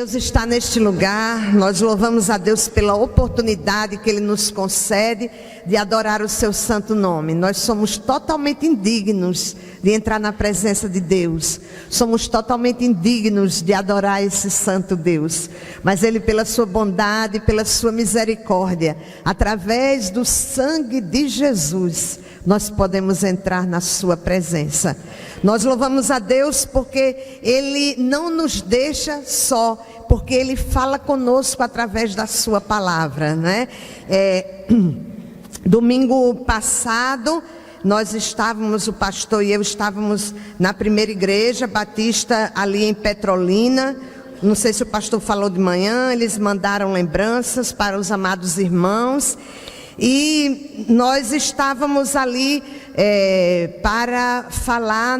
Deus está neste lugar. Nós louvamos a Deus pela oportunidade que Ele nos concede de adorar o seu santo nome. Nós somos totalmente indignos de entrar na presença de Deus. Somos totalmente indignos de adorar esse santo Deus. Mas Ele, pela sua bondade, pela sua misericórdia, através do sangue de Jesus, nós podemos entrar na sua presença. Nós louvamos a Deus porque Ele não nos deixa só, porque Ele fala conosco através da sua palavra, né? Domingo passado, nós estávamos, o pastor e eu estávamos na primeira igreja batista ali em Petrolina. Não sei se o pastor falou de manhã, eles mandaram lembranças para os amados irmãos. E nós estávamos ali para falar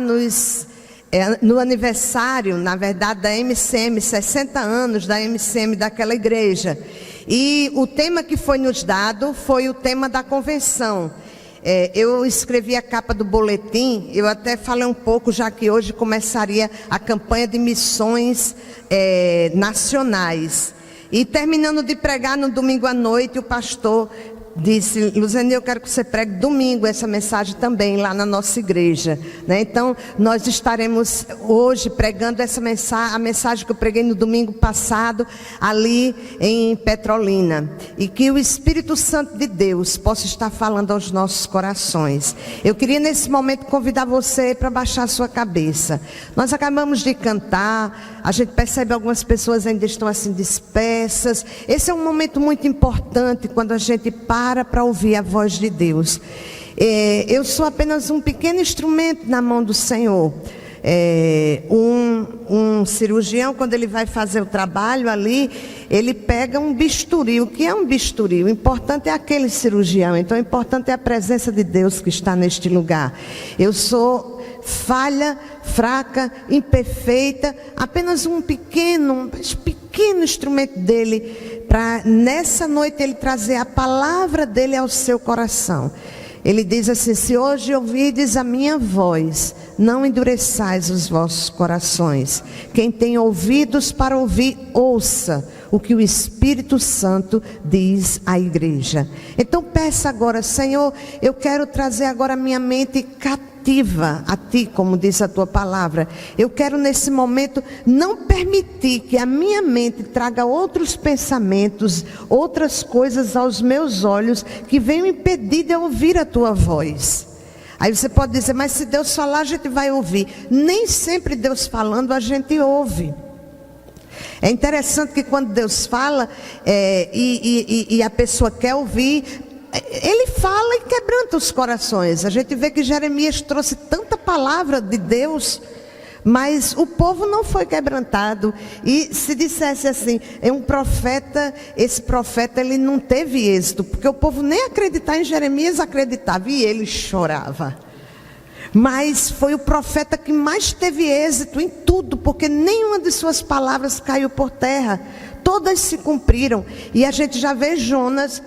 no aniversário, na verdade, da MCM, 60 anos da MCM daquela igreja. E o tema que foi nos dado foi o tema da convenção. Eu escrevi a capa do boletim, eu até falei um pouco, já que hoje começaria a campanha de missões nacionais. E terminando de pregar no domingo à noite, o pastor disse: Luzene, eu quero que você pregue domingo essa mensagem também lá na nossa igreja, né? Então nós estaremos hoje pregando essa mensagem, a mensagem que eu preguei no domingo passado ali em Petrolina, e que o Espírito Santo de Deus possa estar falando aos nossos corações. Eu queria nesse momento convidar você para baixar a sua cabeça. Nós acabamos de cantar, a gente percebe algumas pessoas ainda estão assim dispersas. Esse é um momento muito importante quando a gente para ouvir a voz de Deus. Eu sou apenas um pequeno instrumento na mão do Senhor. Um cirurgião, quando ele vai fazer o trabalho ali, ele pega um bisturi. O que é um bisturi? O importante é aquele cirurgião. Então o importante é a presença de Deus que está neste lugar. Eu sou falha, fraca, imperfeita, apenas um pequeno instrumento dele, para nessa noite ele trazer a palavra dele ao seu coração. Ele diz assim: se hoje ouvides a minha voz, não endureçais os vossos corações. Quem tem ouvidos para ouvir, ouça o que o Espírito Santo diz à igreja. Então peça agora: Senhor, eu quero trazer agora a minha mente cativa a Ti, como diz a Tua palavra. Eu quero nesse momento não permitir que a minha mente traga outros pensamentos, outras coisas aos meus olhos que venham impedir de eu ouvir a Tua voz. Aí você pode dizer: mas se Deus falar, a gente vai ouvir. Nem sempre Deus falando a gente ouve. É interessante que quando Deus fala e a pessoa quer ouvir, Ele fala e quebranta os corações. A gente vê que Jeremias trouxe tanta palavra de Deus, mas o povo não foi quebrantado. E se dissesse assim, é um profeta, esse profeta ele não teve êxito, porque o povo nem acreditar em Jeremias acreditava, e ele chorava. Mas foi o profeta que mais teve êxito em tudo, porque nenhuma de suas palavras caiu por terra. Todas se cumpriram. E a gente já vê Jonas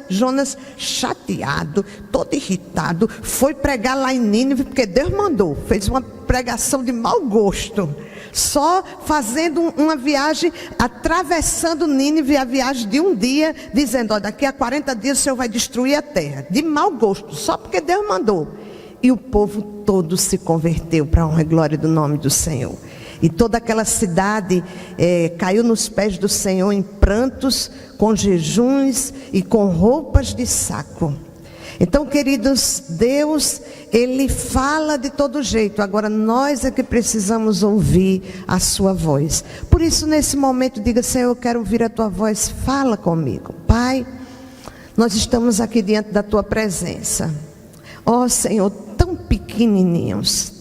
chateado, todo irritado, foi pregar lá em Nínive, porque Deus mandou, fez uma pregação de mau gosto, só fazendo uma viagem, atravessando Nínive, a viagem de um dia, dizendo: ó, daqui a 40 dias o Senhor vai destruir a terra, de mau gosto, só porque Deus mandou. E o povo todo se converteu para a honra e glória do nome do Senhor. E toda aquela cidade caiu nos pés do Senhor em prantos, com jejuns e com roupas de saco. Então, queridos, Deus, Ele fala de todo jeito. Agora nós é que precisamos ouvir a sua voz. Por isso, nesse momento, diga: Senhor, eu quero ouvir a Tua voz, fala comigo. Pai, nós estamos aqui diante da Tua presença. Ó Senhor, tão pequenininhos,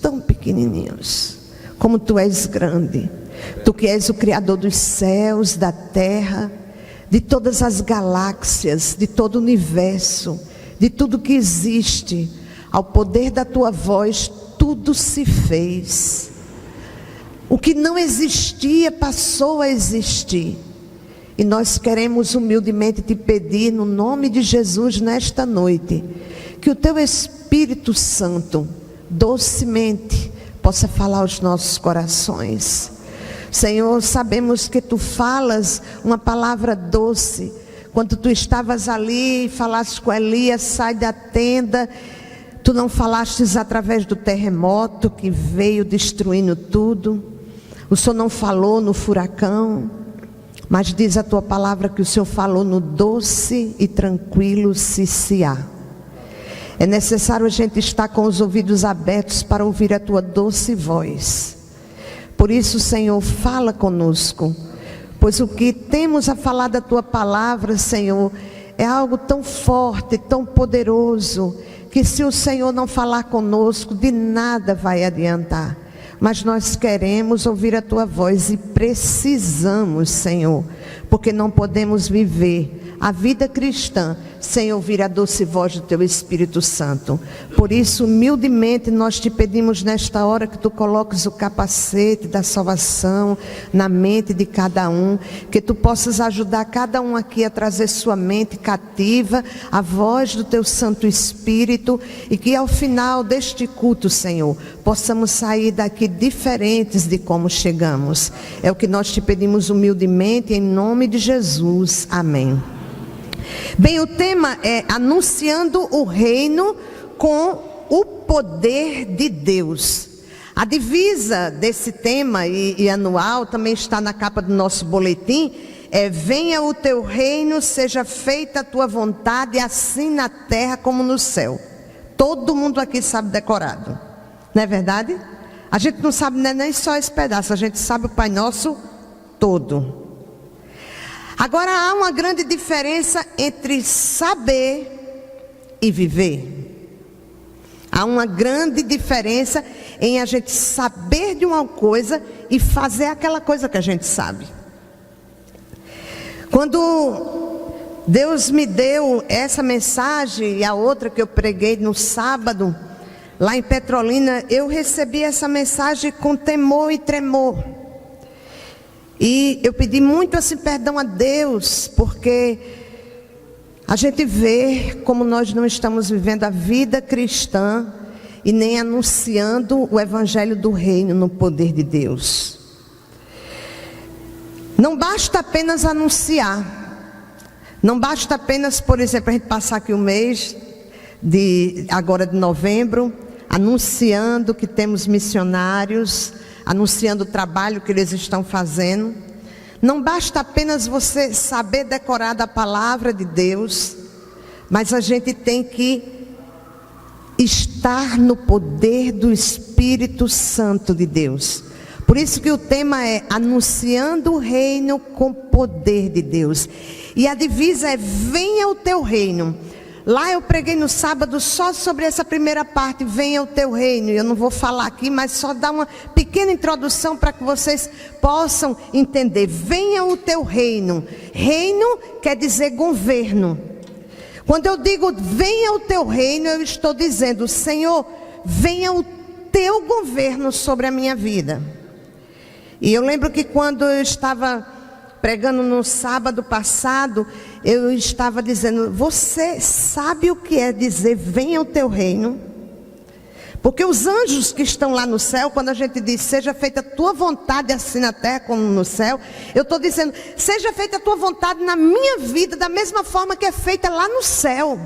como Tu és grande. Tu que és o Criador dos céus, da terra, de todas as galáxias, de todo o universo, de tudo que existe. Ao poder da Tua voz, tudo se fez. O que não existia passou a existir. E nós queremos humildemente Te pedir, no nome de Jesus, nesta noite, que o Teu Espírito Santo, docemente, possa falar aos nossos corações. Senhor, sabemos que Tu falas uma palavra doce. Quando Tu estavas ali e falaste com Elias, sai da tenda, Tu não falastes através do terremoto que veio destruindo tudo. O Senhor não falou no furacão, mas diz a Tua palavra que o Senhor falou no doce e tranquilo Sisiá. É necessário a gente estar com os ouvidos abertos para ouvir a Tua doce voz. Por isso, Senhor, fala conosco, pois o que temos a falar da Tua palavra, Senhor, é algo tão forte, tão poderoso, que se o Senhor não falar conosco, de nada vai adiantar. Mas nós queremos ouvir a Tua voz e precisamos, Senhor, porque não podemos viver a vida cristã sem ouvir a doce voz do Teu Espírito Santo. Por isso, humildemente, nós Te pedimos nesta hora que Tu coloques o capacete da salvação na mente de cada um, que Tu possas ajudar cada um aqui a trazer sua mente cativa à voz do Teu Santo Espírito, e que ao final deste culto, Senhor, possamos sair daqui diferentes de como chegamos. É o que nós Te pedimos humildemente, em nome de Jesus. Amém. Bem, o tema é anunciando o reino com o poder de Deus. A divisa desse tema e anual também está na capa do nosso boletim. Venha o Teu reino, seja feita a Tua vontade, assim na terra como no céu. Todo mundo aqui sabe decorado, não é verdade? A gente não sabe nem só esse pedaço, a gente sabe o Pai Nosso todo. Agora, há uma grande diferença entre saber e viver. Há uma grande diferença em a gente saber de uma coisa e fazer aquela coisa que a gente sabe. Quando Deus me deu essa mensagem e a outra que eu preguei no sábado, lá em Petrolina, eu recebi essa mensagem com temor e tremor. E eu pedi muito assim perdão a Deus, porque a gente vê como nós não estamos vivendo a vida cristã e nem anunciando o evangelho do reino no poder de Deus. Não basta apenas anunciar. Não basta apenas, por exemplo, a gente passar aqui o mês agora de novembro, anunciando que temos missionários, anunciando o trabalho que eles estão fazendo. Não basta apenas você saber decorar da palavra de Deus, mas a gente tem que estar no poder do Espírito Santo de Deus. Por isso que o tema é anunciando o reino com poder de Deus. E a divisa é venha o Teu reino. Lá eu preguei no sábado só sobre essa primeira parte, venha o Teu reino. Eu não vou falar aqui, mas só dar uma pequena introdução para que vocês possam entender. Venha o Teu reino. Reino quer dizer governo. Quando eu digo venha o Teu reino, eu estou dizendo, Senhor, venha o Teu governo sobre a minha vida. E eu lembro que quando eu estava pregando no sábado passado, eu estava dizendo, você sabe o que é dizer venha o Teu reino? Porque os anjos que estão lá no céu, quando a gente diz seja feita a Tua vontade assim na terra como no céu, eu estou dizendo, seja feita a Tua vontade na minha vida da mesma forma que é feita lá no céu.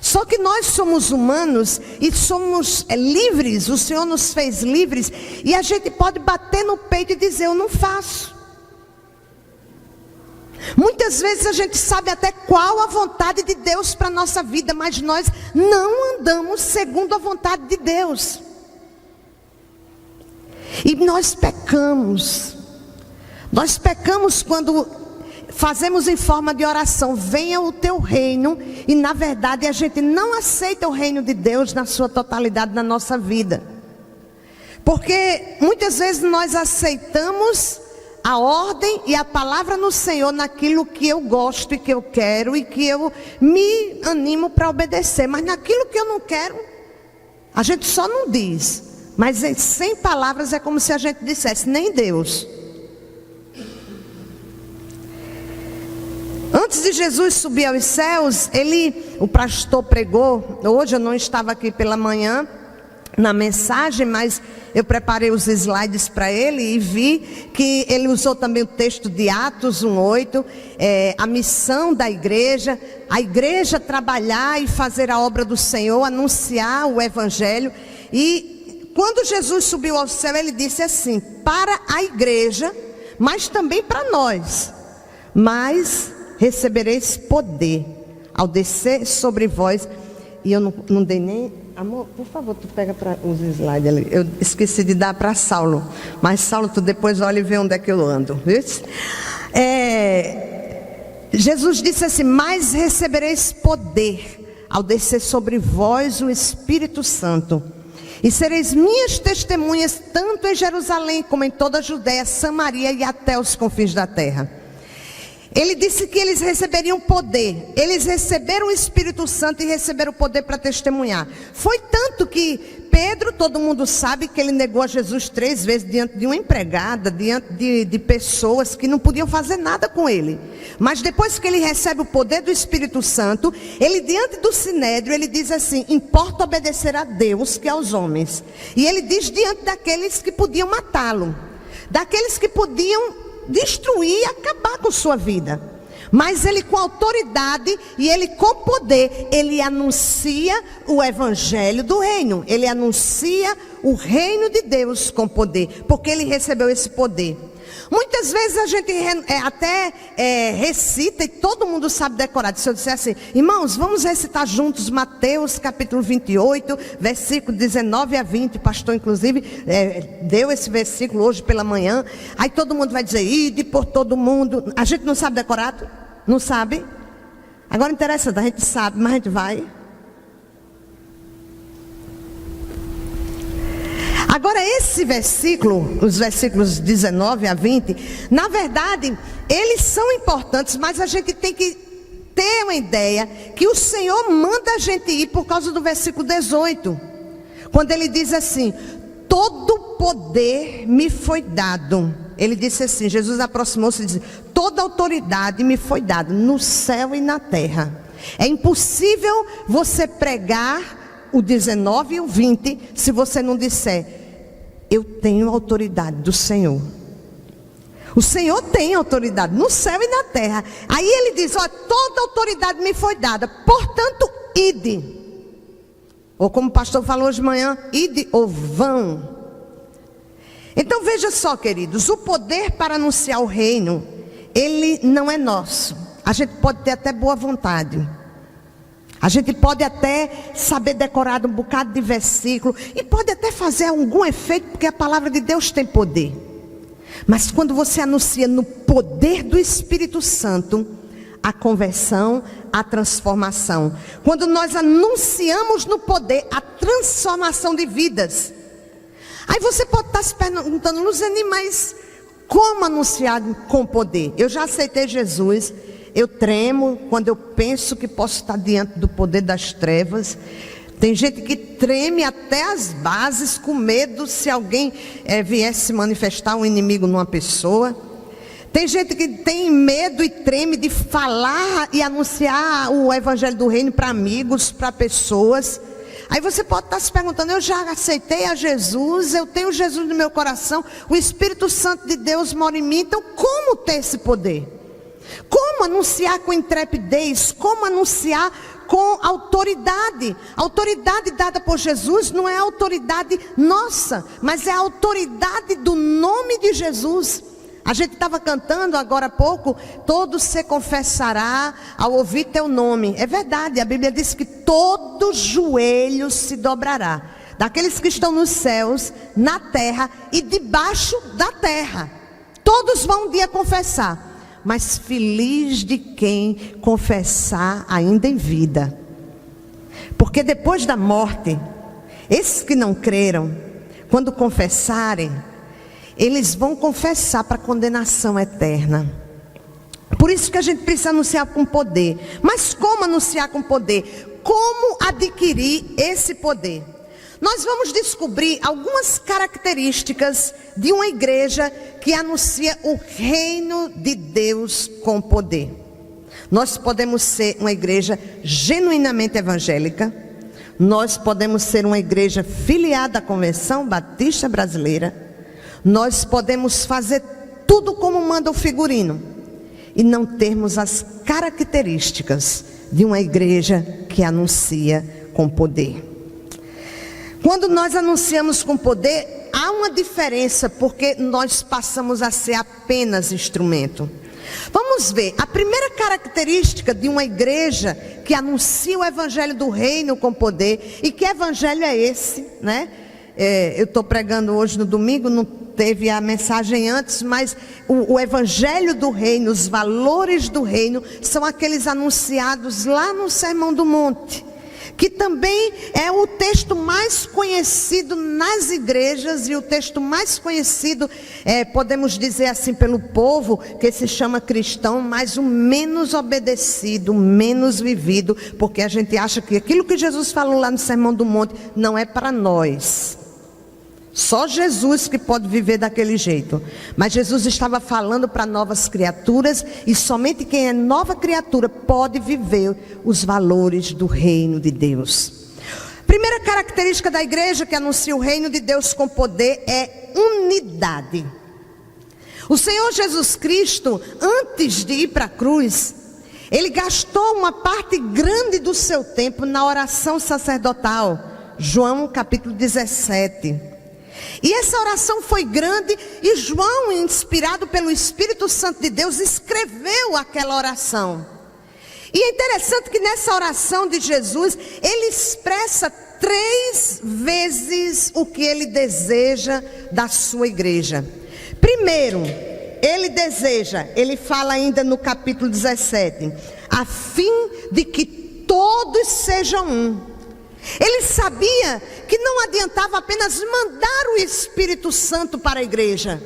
Só que nós somos humanos e somos livres, o Senhor nos fez livres, e a gente pode bater no peito e dizer, eu não faço. Muitas vezes a gente sabe até qual a vontade de Deus para a nossa vida, mas nós não andamos segundo a vontade de Deus. E nós pecamos. Nós pecamos quando fazemos em forma de oração, venha o Teu reino, e na verdade a gente não aceita o reino de Deus na sua totalidade na nossa vida. Porque muitas vezes nós aceitamos a ordem e a palavra no Senhor naquilo que eu gosto e que eu quero e que eu me animo para obedecer. Mas naquilo que eu não quero, a gente só não diz. Mas sem palavras é como se a gente dissesse, nem Deus. Antes de Jesus subir aos céus, o pastor pregou, hoje eu não estava aqui pela manhã na mensagem, mas eu preparei os slides para ele e vi que ele usou também o texto de Atos 1:8, a missão da igreja, a igreja trabalhar e fazer a obra do Senhor, anunciar o evangelho. E quando Jesus subiu ao céu, ele disse assim, para a igreja, mas também para nós: mas recebereis poder ao descer sobre vós. E eu não dei nem... Amor, por favor, tu pega para os slides ali. Eu esqueci de dar para Saulo. Mas Saulo, tu depois olha e vê onde é que eu ando. Viu? Jesus disse assim, mas recebereis poder ao descer sobre vós o Espírito Santo. E sereis minhas testemunhas tanto em Jerusalém como em toda a Judéia, Samaria e até os confins da terra. Ele disse que eles receberiam poder. Eles receberam o Espírito Santo e receberam o poder para testemunhar. Foi tanto que Pedro, todo mundo sabe que ele negou a Jesus 3 vezes diante de uma empregada, diante de pessoas que não podiam fazer nada com ele. Mas depois que ele recebe o poder do Espírito Santo, ele diante do Sinédrio, ele diz assim, importa obedecer a Deus que aos homens. E ele diz diante daqueles que podiam matá-lo, daqueles que podiam destruir e acabar com sua vida. Mas ele com autoridade e ele com poder, ele anuncia o evangelho do reino. Ele anuncia o reino de Deus com poder, porque ele recebeu esse poder. Muitas vezes a gente até recita e todo mundo sabe decorar. Se eu disser assim, irmãos, vamos recitar juntos Mateus capítulo 28, versículo 19 a 20. O pastor inclusive deu esse versículo hoje pela manhã. Aí todo mundo vai dizer, ide por todo mundo. A gente não sabe decorar? Não sabe? Agora interessante, a gente sabe, mas a gente vai. Agora esse versículo, os versículos 19 a 20, na verdade, eles são importantes, mas a gente tem que ter uma ideia que o Senhor manda a gente ir por causa do versículo 18. Quando ele diz assim, todo poder me foi dado. Ele disse assim, Jesus aproximou-se e disse, toda autoridade me foi dada no céu e na terra. É impossível você pregar o 19 e o 20 se você não disser, eu tenho autoridade do Senhor. O Senhor tem autoridade no céu e na terra. Aí ele diz, ó, toda autoridade me foi dada, portanto, ide. Ou como o pastor falou hoje de manhã, ide ou vão. Então veja só, queridos, o poder para anunciar o reino, ele não é nosso. A gente pode ter até boa vontade. A gente pode até saber decorar um bocado de versículo. E pode até fazer algum efeito, porque a palavra de Deus tem poder. Mas quando você anuncia no poder do Espírito Santo, a conversão, a transformação. Quando nós anunciamos no poder, a transformação de vidas. Aí você pode estar se perguntando, Luzeni, mas como anunciar com poder? Eu já aceitei Jesus. Eu tremo quando eu penso que posso estar diante do poder das trevas. Tem gente que treme até as bases com medo se alguém viesse manifestar um inimigo numa pessoa. Tem gente que tem medo e treme de falar e anunciar o evangelho do reino para amigos, para pessoas. Aí você pode estar se perguntando, eu já aceitei a Jesus, eu tenho Jesus no meu coração, o Espírito Santo de Deus mora em mim, então como ter esse poder? Como anunciar com intrepidez? Como anunciar com autoridade? A autoridade dada por Jesus não é a autoridade nossa, mas é a autoridade do nome de Jesus. A gente estava cantando agora há pouco, todo se confessará ao ouvir teu nome. É verdade, a Bíblia diz que todo joelho se dobrará, daqueles que estão nos céus, na terra e debaixo da terra. Todos vão um dia confessar. Mas feliz de quem confessar ainda em vida. Porque depois da morte, esses que não creram, quando confessarem, eles vão confessar para a condenação eterna. Por isso que a gente precisa anunciar com poder. Mas como anunciar com poder? Como adquirir esse poder? Nós vamos descobrir algumas características de uma igreja que anuncia o reino de Deus com poder. Nós podemos ser uma igreja genuinamente evangélica. Nós podemos ser uma igreja filiada à Convenção Batista Brasileira. Nós podemos fazer tudo como manda o figurino e não termos as características de uma igreja que anuncia com poder. Quando nós anunciamos com poder, há uma diferença, porque nós passamos a ser apenas instrumento. Vamos ver, a primeira característica de uma igreja que anuncia o evangelho do reino com poder. E que evangelho é esse, né? Eu estou pregando hoje no domingo, não teve a mensagem antes, mas o evangelho do reino, os valores do reino, são aqueles anunciados lá no Sermão do Monte, que também é o texto mais conhecido nas igrejas, e o texto mais conhecido, podemos dizer assim, pelo povo que se chama cristão, mas o menos obedecido, o menos vivido, porque a gente acha que aquilo que Jesus falou lá no Sermão do Monte não é para nós. Só Jesus que pode viver daquele jeito. Mas Jesus estava falando para novas criaturas, e somente quem é nova criatura pode viver os valores do reino de Deus. Primeira característica da igreja que anuncia o reino de Deus com poder é unidade. O Senhor Jesus Cristo, antes de ir para a cruz, Ele gastou uma parte grande do seu tempo na oração sacerdotal. João capítulo 17. E essa oração foi grande, e João, inspirado pelo Espírito Santo de Deus, escreveu aquela oração. E é interessante que nessa oração de Jesus, ele expressa 3 vezes o que ele deseja da sua igreja. Primeiro, ele fala ainda no capítulo 17, a fim de que todos sejam um. Ele sabia que não adiantava apenas mandar o Espírito Santo para a igreja.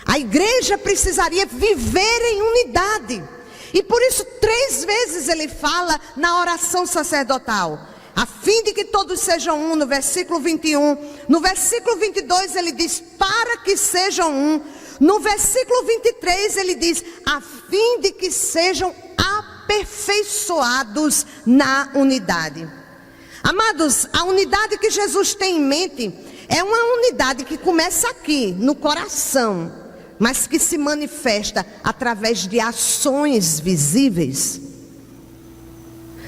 A igreja precisaria viver em unidade. E por isso 3 vezes ele fala na oração sacerdotal, a fim de que todos sejam um, no versículo 21. No versículo 22 ele diz, para que sejam um. No versículo 23 ele diz, a fim de que sejam aperfeiçoados na unidade. Amados, a unidade que Jesus tem em mente é uma unidade que começa aqui, no coração, mas que se manifesta através de ações visíveis.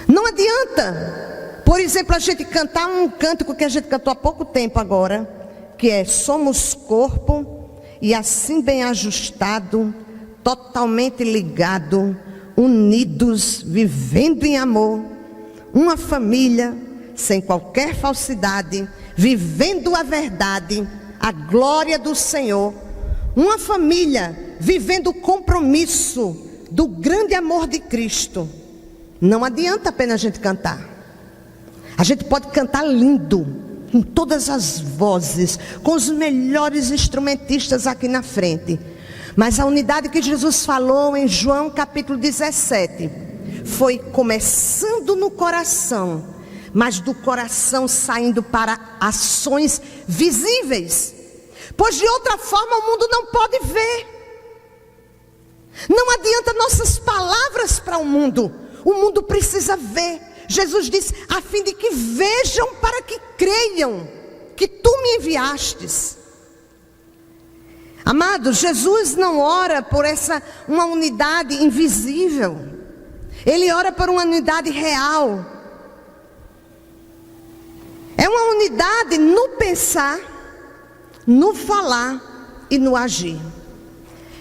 Não adianta, por exemplo, a gente cantar um cântico que a gente cantou há pouco tempo agora, que é somos corpo, e assim bem ajustado, totalmente ligado, unidos, vivendo em amor, uma família, sem qualquer falsidade, vivendo a verdade, a glória do Senhor. Uma família vivendo o compromisso do grande amor de Cristo. Não adianta apenas a gente cantar. A gente pode cantar lindo, com todas as vozes, com os melhores instrumentistas aqui na frente. Mas a unidade que Jesus falou em João capítulo 17 foi começando no coração, mas do coração saindo para ações visíveis. Pois de outra forma o mundo não pode ver. Não adianta nossas palavras para o mundo precisa ver. Jesus disse, a fim de que vejam para que creiam que tu me enviastes. Amados, Jesus não ora por uma unidade invisível. Ele ora por uma unidade real. É uma unidade no pensar, no falar e no agir.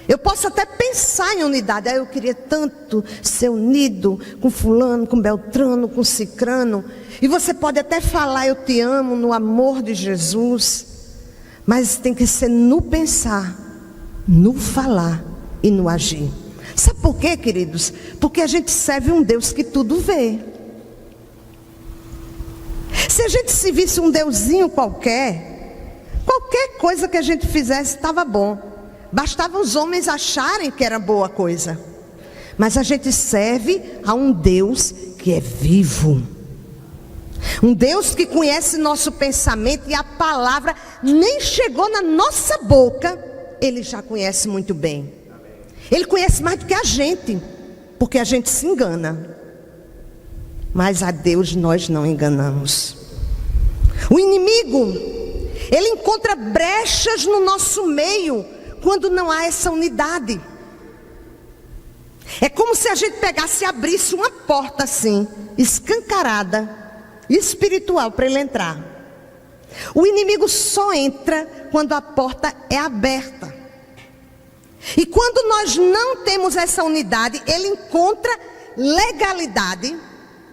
Eu posso até pensar em unidade. Eu queria tanto ser unido com fulano, com beltrano, com cicrano. E você pode até falar, eu te amo, no amor de Jesus. Mas tem que ser no pensar, no falar e no agir. Sabe por quê, queridos? Porque a gente serve um Deus que tudo vê. Se a gente se visse um deusinho qualquer coisa que a gente fizesse estava bom. Bastava os homens acharem que era boa coisa. Mas a gente serve a um Deus que é vivo. Um Deus que conhece nosso pensamento, e a palavra nem chegou na nossa boca, Ele já conhece muito bem. Ele conhece mais do que a gente, porque a gente se engana. Mas a Deus nós não enganamos. O inimigo, ele encontra brechas no nosso meio quando não há essa unidade. É como se a gente pegasse e abrisse uma porta assim, escancarada, espiritual, para ele entrar. O inimigo só entra quando a porta é aberta. E quando nós não temos essa unidade, ele encontra legalidade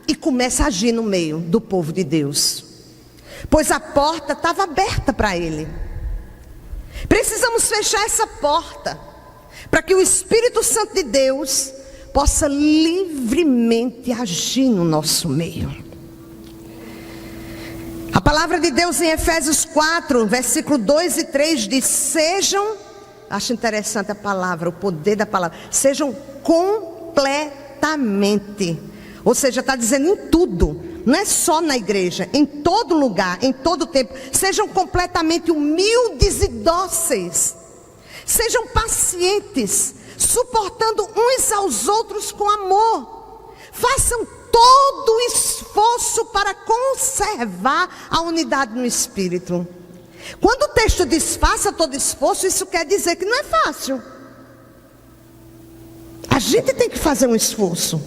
e começa a agir no meio do povo de Deus. Pois a porta estava aberta para ele. Precisamos fechar essa porta para que o Espírito Santo de Deus possa livremente agir no nosso meio. A palavra de Deus em Efésios 4, versículo 2 e 3 diz: sejam, acho interessante a palavra, o poder da palavra, sejam completamente, ou seja, está dizendo em tudo, não é só na igreja, em todo lugar, em todo tempo, sejam completamente humildes e dóceis, sejam pacientes, suportando uns aos outros com amor, façam todo o esforço para conservar a unidade no Espírito. Quando o texto diz faça todo esforço, isso quer dizer que não é fácil. A gente tem que fazer um esforço.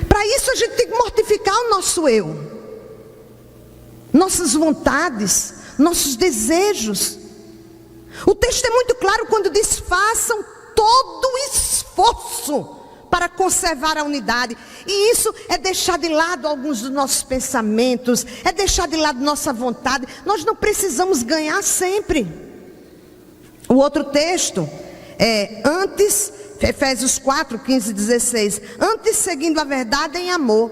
Para isso a gente tem que mortificar o nosso eu, nossas vontades, nossos desejos. O texto é muito claro quando diz façam todo o esforço para conservar a unidade. E isso é deixar de lado alguns dos nossos pensamentos, é deixar de lado nossa vontade. Nós não precisamos ganhar sempre. O outro texto é antes, Efésios 4, 15 e 16. Antes, seguindo a verdade em amor,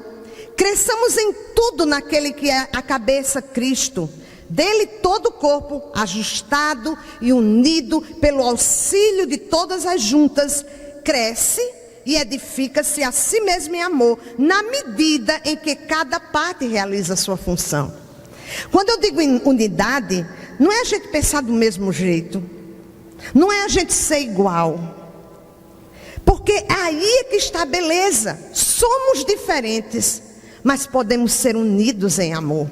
cresçamos em tudo naquele que é a cabeça, Cristo. Dele todo o corpo, ajustado e unido pelo auxílio de todas as juntas, cresce e edifica-se a si mesmo em amor, na medida em que cada parte realiza a sua função. Quando eu digo em unidade, não é a gente pensar do mesmo jeito, não é a gente ser igual, porque aí é que está a beleza. Somos diferentes, mas podemos ser unidos em amor.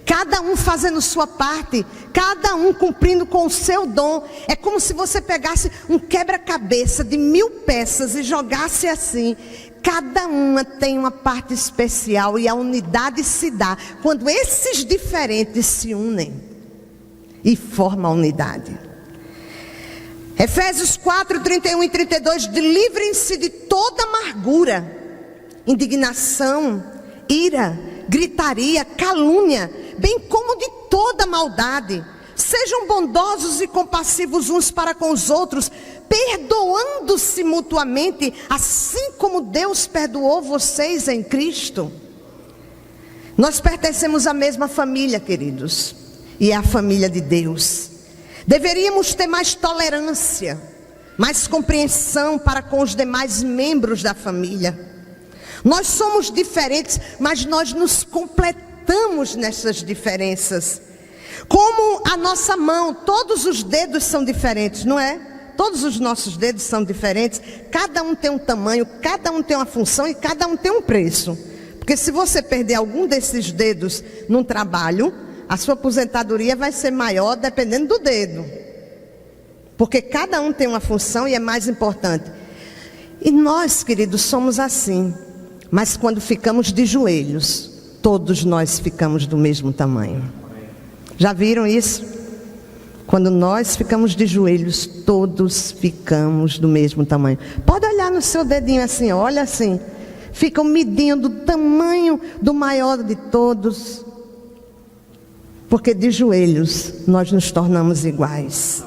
Cada um fazendo sua parte, cada um cumprindo com o seu dom. É como se você pegasse um quebra-cabeça de 1000 peças e jogasse assim. Cada uma tem uma parte especial e a unidade se dá quando esses diferentes se unem e formam a unidade. Efésios 4, 31 e 32, livrem-se de toda amargura, indignação, ira, gritaria, calúnia, bem como de toda maldade. Sejam bondosos e compassivos uns para com os outros, perdoando-se mutuamente, assim como Deus perdoou vocês em Cristo. Nós pertencemos à mesma família, queridos, e é a família de Deus. Deveríamos ter mais tolerância, mais compreensão para com os demais membros da família. Nós somos diferentes, mas nós nos completamos nessas diferenças. Como a nossa mão, todos os dedos são diferentes, não é? Todos os nossos dedos são diferentes. Cada um tem um tamanho, cada um tem uma função e cada um tem um preço. Porque se você perder algum desses dedos num trabalho, a sua aposentadoria vai ser maior dependendo do dedo. Porque cada um tem uma função e é mais importante. E nós, queridos, somos assim. Mas quando ficamos de joelhos, todos nós ficamos do mesmo tamanho. Já viram isso? Quando nós ficamos de joelhos, todos ficamos do mesmo tamanho. Pode olhar no seu dedinho assim, olha assim. Ficam medindo o tamanho do maior de todos. Porque de joelhos nós nos tornamos iguais.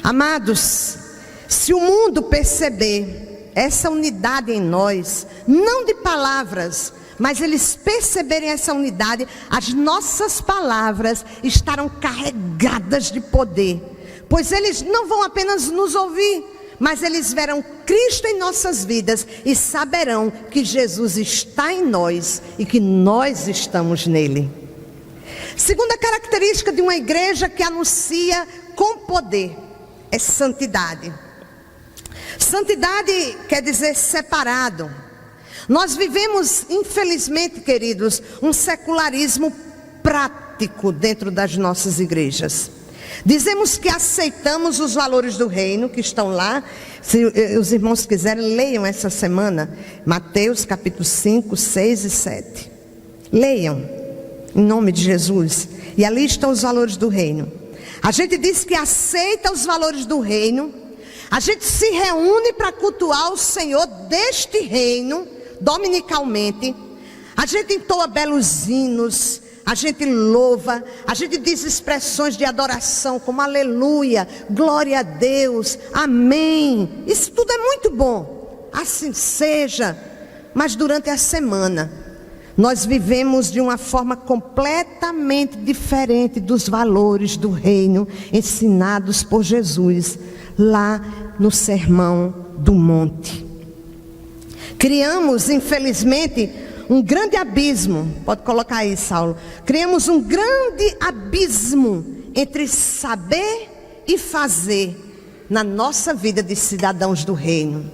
Amados, se o mundo perceber essa unidade em nós, não de palavras, mas eles perceberem essa unidade, as nossas palavras estarão carregadas de poder, pois eles não vão apenas nos ouvir, mas eles verão Cristo em nossas vidas e saberão que Jesus está em nós e que nós estamos nele. Segunda característica de uma igreja que anuncia com poder é santidade. Santidade quer dizer separado. Nós vivemos, infelizmente, queridos, um secularismo prático dentro das nossas igrejas. Dizemos que aceitamos os valores do reino que estão lá. Se os irmãos quiserem, leiam essa semana Mateus capítulo 5, 6 e 7. Leiam, em nome de Jesus. E ali estão os valores do reino. A gente diz que aceita os valores do reino. A gente se reúne para cultuar o Senhor deste reino, dominicalmente. A gente entoa belos hinos, a gente louva, a gente diz expressões de adoração como aleluia, glória a Deus, amém. Isso tudo é muito bom, assim seja. Mas durante a semana, nós vivemos de uma forma completamente diferente dos valores do reino ensinados por Jesus lá no Sermão do Monte. Criamos, infelizmente, um grande abismo. Pode colocar aí, Saulo. Criamos um grande abismo entre saber e fazer na nossa vida de cidadãos do reino.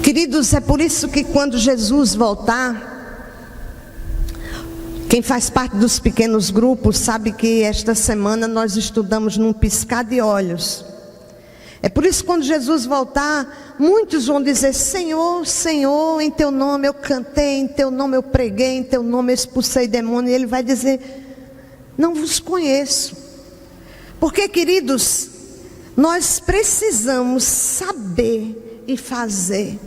Queridos, é por isso que quando Jesus voltar, quem faz parte dos pequenos grupos sabe que esta semana nós estudamos num piscar de olhos. É por isso que quando Jesus voltar, muitos vão dizer: Senhor, Senhor, em teu nome eu cantei, em teu nome eu preguei, em teu nome eu expulsei demônio. E ele vai dizer: não vos conheço. Porque, queridos, nós precisamos saber e fazer.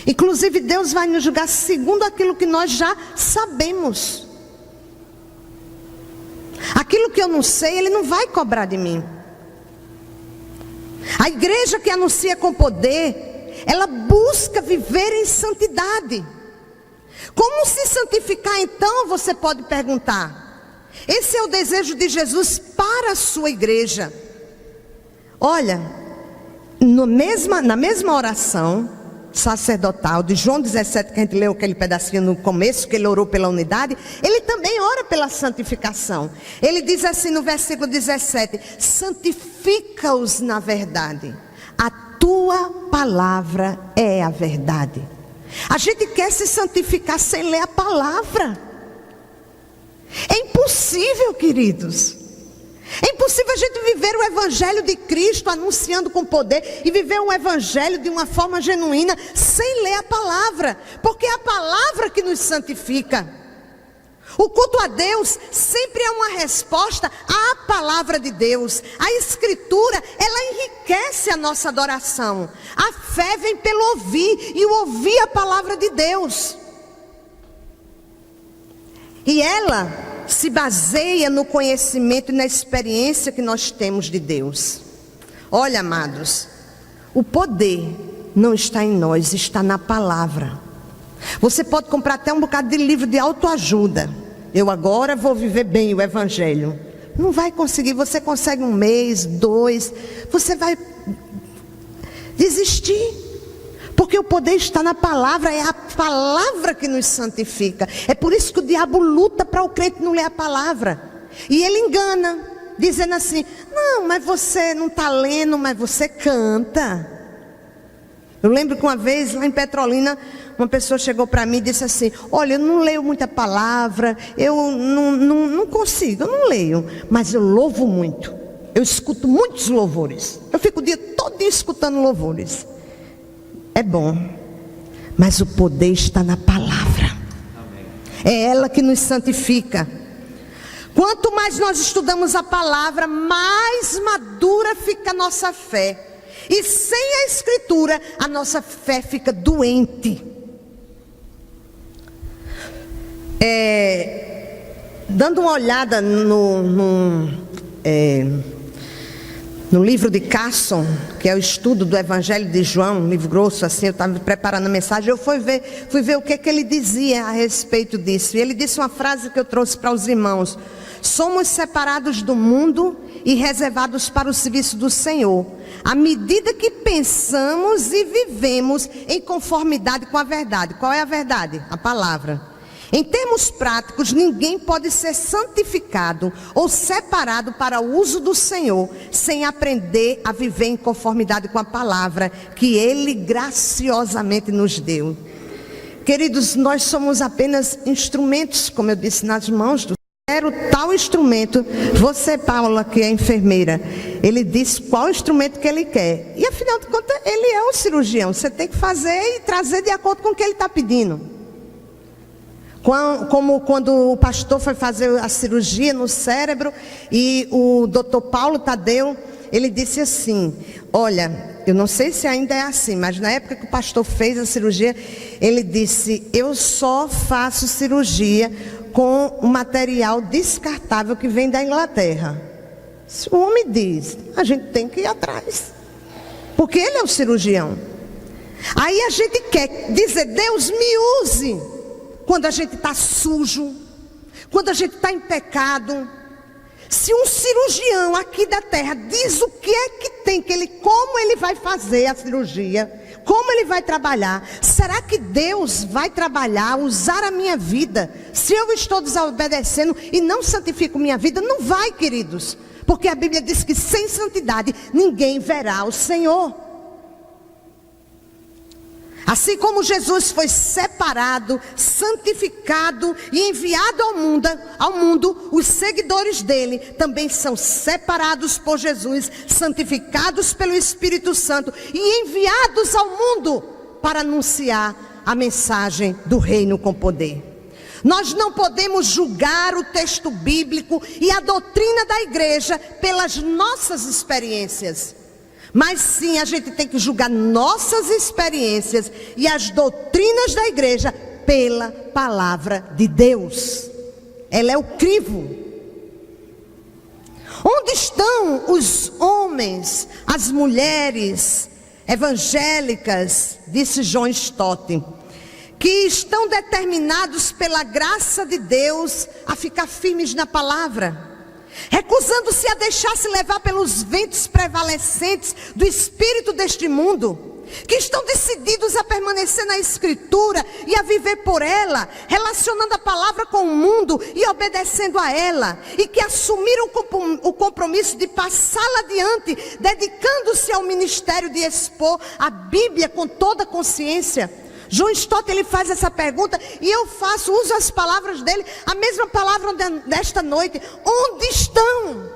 Inclusive Deus vai nos julgar segundo aquilo que nós já sabemos. Aquilo que eu não sei, Ele não vai cobrar de mim. A igreja que anuncia com poder, ela busca viver em santidade. Como se santificar então, você pode perguntar. Esse é o desejo de Jesus para a sua igreja. Olha, na mesma oração sacerdotal de João 17, que a gente leu aquele pedacinho no começo, que ele orou pela unidade, ele também ora pela santificação. Ele diz assim no versículo 17: santifica-os na verdade, a tua palavra é a verdade. A gente quer se santificar sem ler a palavra. É impossível, queridos. É impossível a gente viver o evangelho de Cristo anunciando com poder e viver um evangelho de uma forma genuína sem ler a palavra, porque é a palavra que nos santifica. O culto a Deus sempre é uma resposta à palavra de Deus. A escritura, ela enriquece a nossa adoração. A fé vem pelo ouvir, e o ouvir a palavra de Deus. E ela se baseia no conhecimento e na experiência que nós temos de Deus. Olha, amados, o poder não está em nós, está na palavra. Você pode comprar até um bocado de livro de autoajuda. Eu agora vou viver bem o evangelho. Não vai conseguir. Você consegue 1 mês, 2, você vai desistir. Porque o poder está na palavra, é a palavra que nos santifica. É por isso que o diabo luta para o crente não ler a palavra. E ele engana, dizendo assim: não, mas você não está lendo, mas você canta. Eu lembro que uma vez lá em Petrolina, uma pessoa chegou para mim e disse assim: olha, eu não leio muita palavra, eu não consigo, eu não leio, mas eu louvo muito. Eu escuto muitos louvores. Eu fico o dia todo escutando louvores. É bom, mas o poder está na palavra. Amém. É ela que nos santifica. Quanto mais nós estudamos a palavra, mais madura fica a nossa fé. E sem a escritura, a nossa fé fica doente. Dando uma olhada no livro de Carson, que é o estudo do Evangelho de João, um livro grosso assim, eu estava preparando a mensagem, eu fui ver o que ele dizia a respeito disso. E ele disse uma frase que eu trouxe para os irmãos: somos separados do mundo e reservados para o serviço do Senhor, à medida que pensamos e vivemos em conformidade com a verdade. Qual é a verdade? A palavra. Em termos práticos, ninguém pode ser santificado ou separado para o uso do Senhor sem aprender a viver em conformidade com a palavra que Ele graciosamente nos deu. Queridos, nós somos apenas instrumentos, como eu disse, nas mãos do Senhor. O tal instrumento, você, Paula, que é enfermeira, ele diz qual instrumento que ele quer. E afinal de contas, ele é um cirurgião. Você tem que fazer e trazer de acordo com o que ele está pedindo. Como quando o pastor foi fazer a cirurgia no cérebro e o doutor Paulo Tadeu, ele disse assim, olha, eu não sei se ainda é assim, mas na época que o pastor fez a cirurgia, ele disse, eu só faço cirurgia com um material descartável que vem da Inglaterra. Se o homem diz, a gente tem que ir atrás, porque ele é o cirurgião. Aí a gente quer dizer, Deus me use, quando a gente está sujo, quando a gente está em pecado. Se um cirurgião aqui da terra diz o que é que tem, como ele vai fazer a cirurgia, como ele vai trabalhar, será que Deus vai trabalhar, usar a minha vida, se eu estou desobedecendo e não santifico minha vida? Não vai, queridos, porque a Bíblia diz que sem santidade ninguém verá o Senhor. Assim como Jesus foi separado, santificado e enviado ao mundo, os seguidores dele também são separados por Jesus, santificados pelo Espírito Santo e enviados ao mundo para anunciar a mensagem do reino com poder. Nós não podemos julgar o texto bíblico e a doutrina da igreja pelas nossas experiências. Mas sim, a gente tem que julgar nossas experiências e as doutrinas da igreja pela palavra de Deus. Ela é o crivo. Onde estão os homens, as mulheres evangélicas, disse John Stott, que estão determinados pela graça de Deus a ficar firmes na palavra, recusando-se a deixar-se levar pelos ventos prevalecentes do espírito deste mundo, que estão decididos a permanecer na Escritura e a viver por ela, relacionando a palavra com o mundo e obedecendo a ela, e que assumiram o compromisso de passá-la adiante, dedicando-se ao ministério de expor a Bíblia com toda a consciência. John Stott, ele faz essa pergunta e eu uso as palavras dele, a mesma palavra desta noite. Onde estão?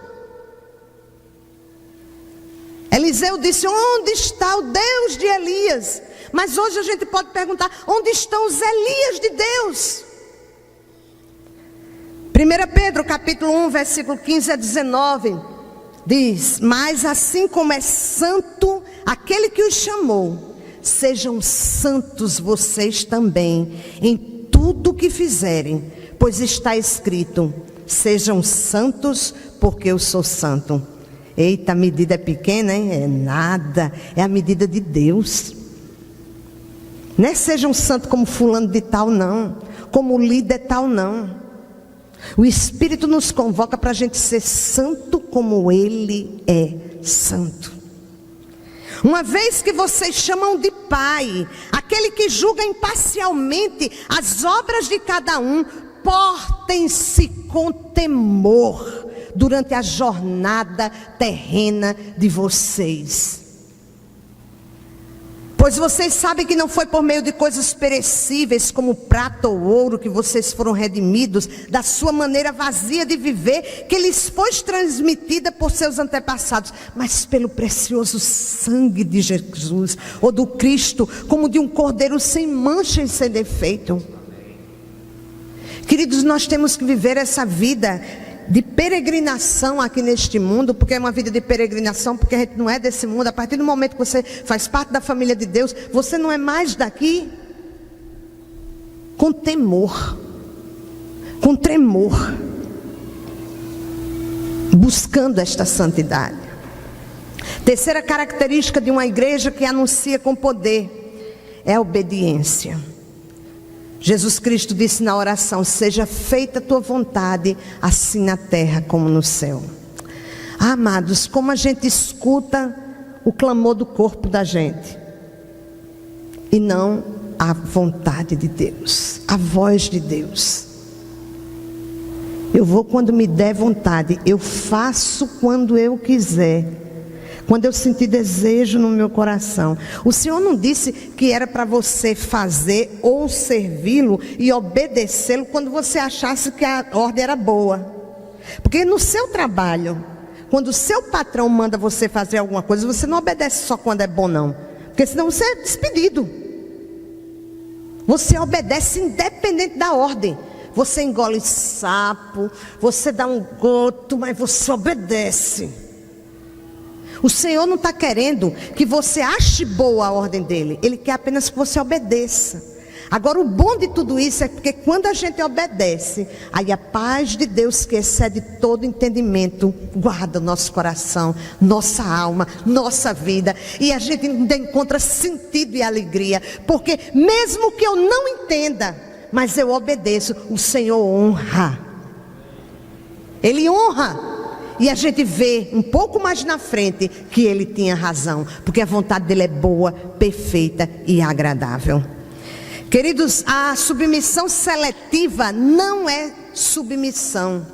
Eliseu disse, onde está o Deus de Elias? Mas hoje a gente pode perguntar, onde estão os Elias de Deus? 1 Pedro capítulo 1, versículo 15 a 19, diz, mas assim como é santo aquele que os chamou, sejam santos vocês também em tudo que fizerem, pois está escrito, sejam santos porque eu sou santo. Eita, a medida é pequena, hein? É nada, é a medida de Deus. Não é sejam santos como fulano de tal, não, como líder tal, não. O Espírito nos convoca para a gente ser santo como Ele é santo. Uma vez que vocês chamam de Pai aquele que julga imparcialmente as obras de cada um, portem-se com temor durante a jornada terrena de vocês. Pois vocês sabem que não foi por meio de coisas perecíveis como prata ou ouro que vocês foram redimidos da sua maneira vazia de viver, que lhes foi transmitida por seus antepassados, mas pelo precioso sangue de Jesus, ou do Cristo, como de um cordeiro sem mancha e sem defeito. Queridos, nós temos que viver essa vida de peregrinação aqui neste mundo, porque é uma vida de peregrinação, porque a gente não é desse mundo. A partir do momento que você faz parte da família de Deus, você não é mais daqui. Com temor, com tremor, buscando esta santidade. Terceira característica de uma igreja que anuncia com poder é a obediência. Jesus Cristo disse na oração, seja feita a tua vontade, assim na terra como no céu. Amados, como a gente escuta o clamor do corpo da gente, e não a vontade de Deus, a voz de Deus. Eu vou quando me der vontade, eu faço quando eu quiser, quando eu senti desejo no meu coração. O Senhor não disse que era para você fazer ou servi-lo e obedecê-lo quando você achasse que a ordem era boa. Porque no seu trabalho, quando o seu patrão manda você fazer alguma coisa, você não obedece só quando é bom, não. Porque senão você é despedido. Você obedece independente da ordem. Você engole sapo, você dá um goto, mas você obedece. O Senhor não está querendo que você ache boa a ordem dele. Ele quer apenas que você obedeça. Agora, o bom de tudo isso é porque quando a gente obedece, aí a paz de Deus, que excede todo entendimento, guarda o nosso coração, nossa alma, nossa vida. E a gente ainda encontra sentido e alegria. Porque mesmo que eu não entenda, mas eu obedeço, o Senhor honra. Ele honra. E a gente vê um pouco mais na frente que ele tinha razão, porque a vontade dele é boa, perfeita e agradável. Queridos, a submissão seletiva não é submissão.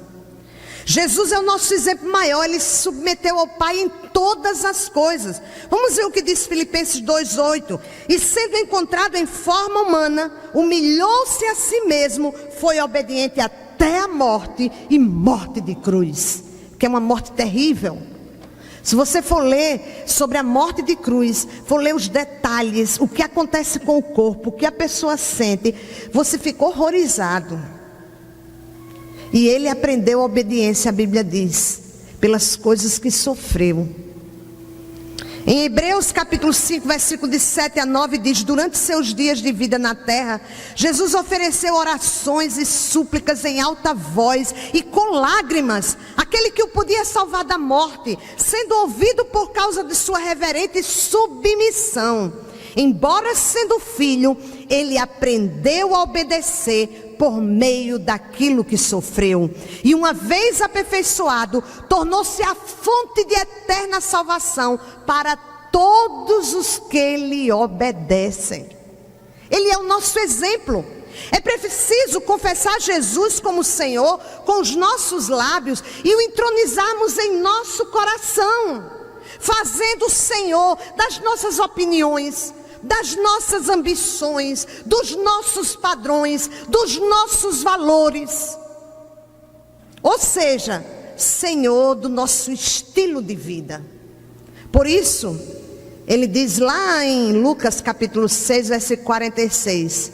Jesus é o nosso exemplo maior. Ele se submeteu ao Pai em todas as coisas. Vamos ver o que diz Filipenses 2:8. E sendo encontrado em forma humana, humilhou-se a si mesmo, foi obediente até a morte, e morte de cruz, que é uma morte terrível. Se você for ler sobre a morte de cruz, for ler os detalhes, o que acontece com o corpo, o que a pessoa sente, você fica horrorizado. E ele aprendeu a obediência, a Bíblia diz, pelas coisas que sofreu. Em Hebreus capítulo 5, versículo de 7 a 9, diz: durante seus dias de vida na terra, Jesus ofereceu orações e súplicas em alta voz e com lágrimas, aquele que o podia salvar da morte, sendo ouvido por causa de sua reverente submissão. Embora sendo filho, ele aprendeu a obedecer por meio daquilo que sofreu. E uma vez aperfeiçoado, tornou-se a fonte de eterna salvação para todos os que lhe obedecem. Ele é o nosso exemplo. É preciso confessar Jesus como Senhor com os nossos lábios e o entronizarmos em nosso coração, fazendo o Senhor das nossas opiniões, das nossas ambições, dos nossos padrões, dos nossos valores. Ou seja, Senhor do nosso estilo de vida. Por isso, ele diz lá em Lucas capítulo 6, versículo 46: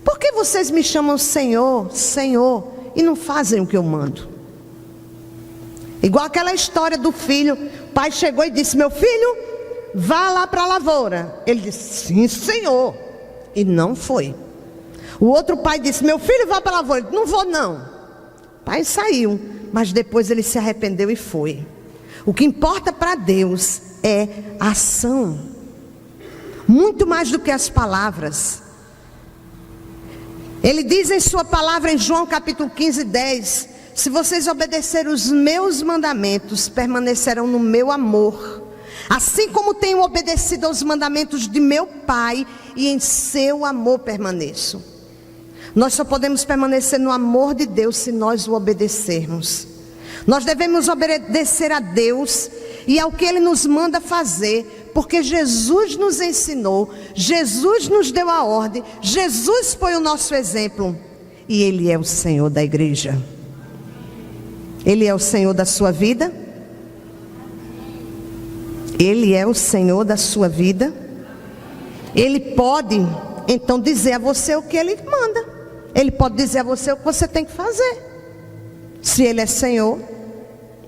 por que vocês me chamam Senhor, Senhor, e não fazem o que eu mando? Igual aquela história do filho. O pai chegou e disse: meu filho, vá lá para a lavoura. Ele disse: sim, Senhor. E não foi. O outro pai disse: meu filho, vá para a lavoura. Ele disse: não vou não. O pai saiu, mas depois ele se arrependeu e foi. O que importa para Deus é a ação, muito mais do que as palavras. Ele diz em sua palavra em João capítulo 15, 10: se vocês obedecerem os meus mandamentos, permanecerão no meu amor, assim como tenho obedecido aos mandamentos de meu Pai, e em seu amor permaneço. Nós só podemos permanecer no amor de Deus se nós o obedecermos. Nós devemos obedecer a Deus e ao que Ele nos manda fazer, porque Jesus nos ensinou, Jesus nos deu a ordem, Jesus foi o nosso exemplo, e Ele é o Senhor da igreja. Ele é o Senhor da sua vida? Ele é o Senhor da sua vida? Ele pode então dizer a você o que Ele manda. Ele pode dizer a você o que você tem que fazer. Se Ele é Senhor,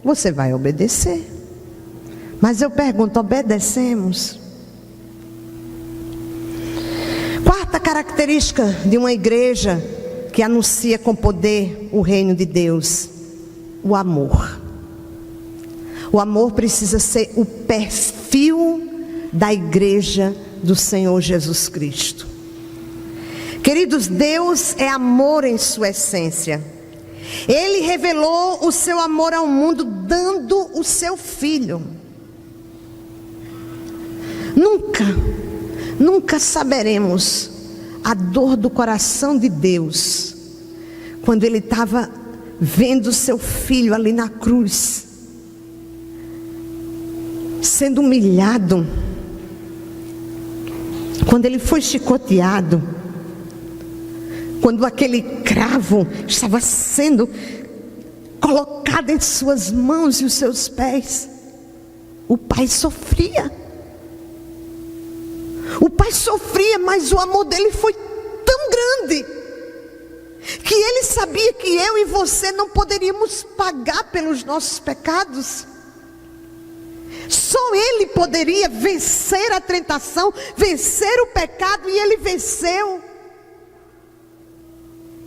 você vai obedecer. Mas eu pergunto, obedecemos? Quarta característica de uma igreja que anuncia com poder o reino de Deus: o amor. O amor precisa ser o perfil da igreja do Senhor Jesus Cristo. Queridos, Deus é amor em sua essência. Ele revelou o seu amor ao mundo dando o seu Filho. Nunca saberemos a dor do coração de Deus quando Ele estava vendo o seu Filho ali na cruz. sendo humilhado, quando ele foi chicoteado, quando aquele cravo estava sendo colocado entre suas mãos e os seus pés, o pai sofria. O pai sofria, mas o amor dele foi tão grande, que ele sabia que eu e você não poderíamos pagar pelos nossos pecados. Só ele poderia vencer a tentação, vencer o pecado, e ele venceu.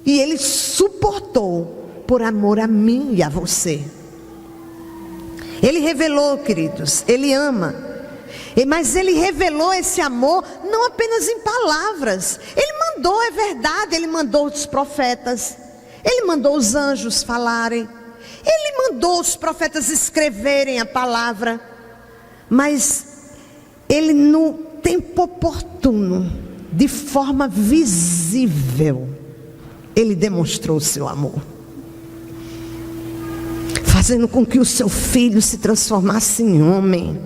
E ele suportou por amor a mim e a você. Ele revelou, queridos, ele ama. Mas ele revelou esse amor não apenas em palavras. Ele mandou, é verdade, ele mandou os profetas, ele mandou os anjos falarem, ele mandou os profetas escreverem a palavra. Mas ele, no tempo oportuno, de forma visível, ele demonstrou o seu amor, fazendo com que o seu filho se transformasse em homem.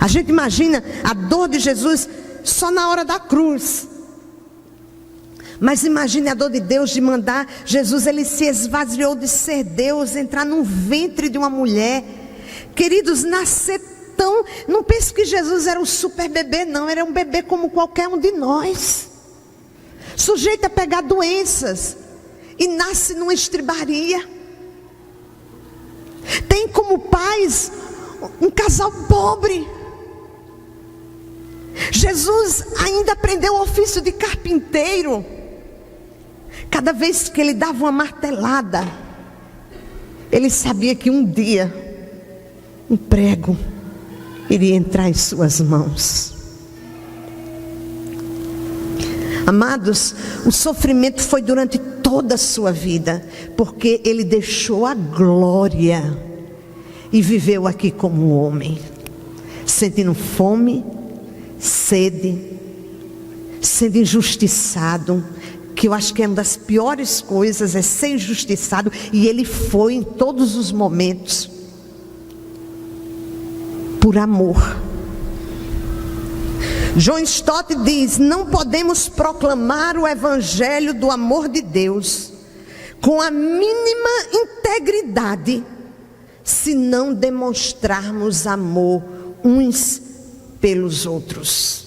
A gente imagina a dor de Jesus só na hora da cruz, mas imagine a dor de Deus de mandar Jesus. Ele se esvaziou de ser Deus, entrar no ventre de uma mulher. Queridos, nascer tão... Não pense que Jesus era um super bebê, não. Era um bebê como qualquer um de nós, sujeito a pegar doenças, e nasce numa estribaria. Tem como pais um casal pobre. Jesus ainda aprendeu o ofício de carpinteiro. Cada vez que ele dava uma martelada, ele sabia que um dia um prego iria entrar em suas mãos. Amados, o sofrimento foi durante toda a sua vida, porque ele deixou a glória e viveu aqui como homem, sentindo fome, sede, sendo injustiçado, que eu acho que é uma das piores coisas, é ser injustiçado, e ele foi em todos os momentos, por amor. John Stott diz: não podemos proclamar o evangelho do amor de Deus com a mínima integridade, se não demonstrarmos amor uns pelos outros.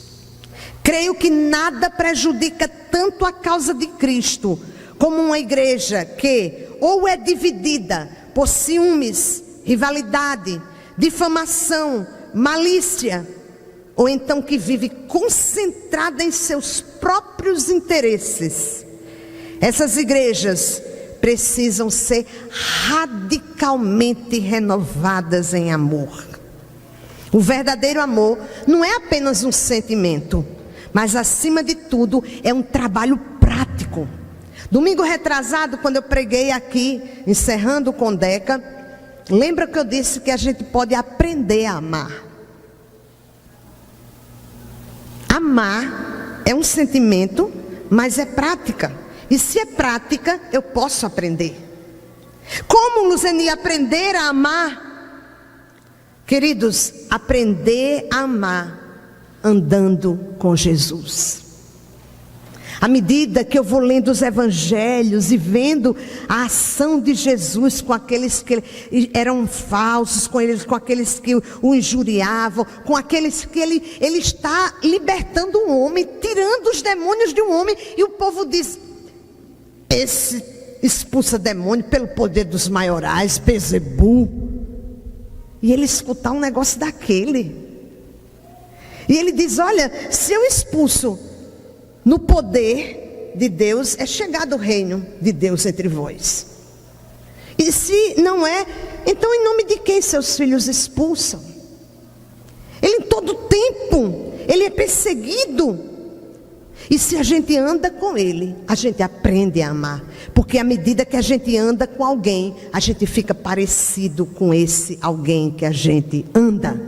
Creio que nada prejudica tanto a causa de Cristo como uma igreja que ou é dividida por ciúmes, rivalidade, difamação, malícia, ou então que vive concentrada em seus próprios interesses. Essas igrejas precisam ser radicalmente renovadas em amor. O verdadeiro amor não é apenas um sentimento, mas acima de tudo é um trabalho prático. Domingo retrasado, quando eu preguei aqui, encerrando o Condeca, lembra que eu disse que a gente pode aprender a amar. Amar é um sentimento, mas é prática. E se é prática, eu posso aprender. Como, Luzeni, aprender a amar? Queridos, aprender a amar andando com Jesus. À medida que eu vou lendo os evangelhos e vendo a ação de Jesus com aqueles que eram falsos, com aqueles que o injuriavam, com aqueles que ele está libertando um homem, tirando os demônios de um homem, e o povo diz: esse expulsa demônio pelo poder dos maiorais, Bezebu. E ele escutar um negócio daquele, e ele diz: olha, se eu expulso no poder de Deus, é chegado o reino de Deus entre vós. E se não é, então em nome de quem seus filhos expulsam? Ele em todo tempo, ele é perseguido. E se a gente anda com ele, a gente aprende a amar. Porque à medida que a gente anda com alguém, a gente fica parecido com esse alguém que a gente anda.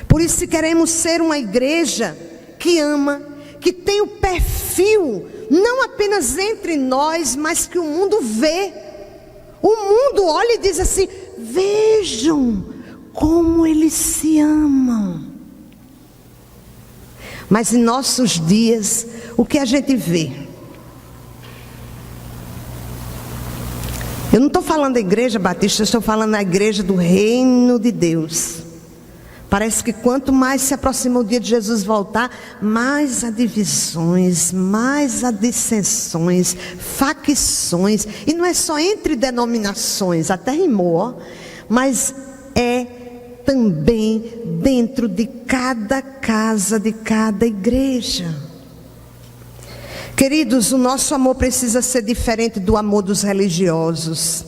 Por isso, se queremos ser uma igreja que ama, que tem o perfil, não apenas entre nós, mas que o mundo vê. O mundo olha e diz assim: vejam Como eles se amam. Mas em nossos dias, o que a gente vê? Eu não estou falando da igreja batista, eu estou falando da igreja do reino de Deus. Parece que quanto mais se aproxima o dia de Jesus voltar, mais há divisões, mais há dissensões, facções. E não é só entre denominações, até rimou, ó, mas é também dentro de cada casa, de cada igreja. Queridos, o nosso amor precisa ser diferente do amor dos religiosos.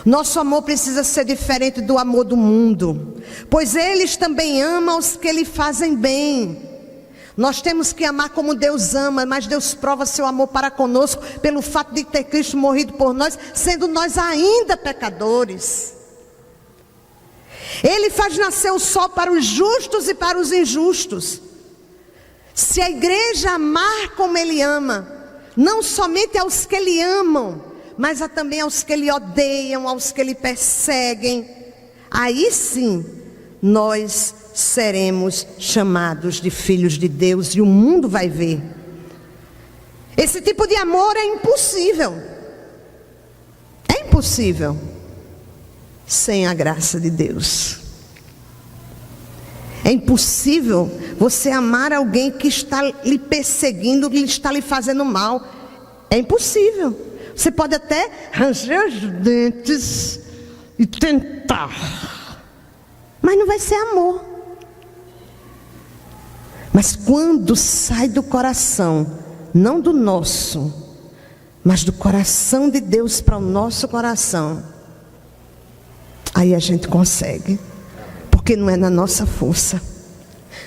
Nosso amor precisa ser diferente do amor do mundo, pois eles também amam os que lhe fazem bem. Nós temos que amar como Deus ama, mas Deus prova seu amor para conosco pelo fato de ter Cristo morrido por nós, sendo nós ainda pecadores. Ele faz nascer o sol para os justos e para os injustos. Se a igreja amar como Ele ama, não somente aos que Ele amam, mas também aos que Ele odeiam, aos que Ele perseguem, aí sim, nós seremos chamados de filhos de Deus e o mundo vai ver. Esse tipo de amor é impossível. É impossível sem a graça de Deus. É impossível você amar alguém que está lhe perseguindo, que está lhe fazendo mal. É impossível. Você pode até ranger os dentes e tentar, mas não vai ser amor. Mas quando sai do coração, não do nosso, mas do coração de Deus para o nosso coração, aí a gente consegue. Porque não é na nossa força,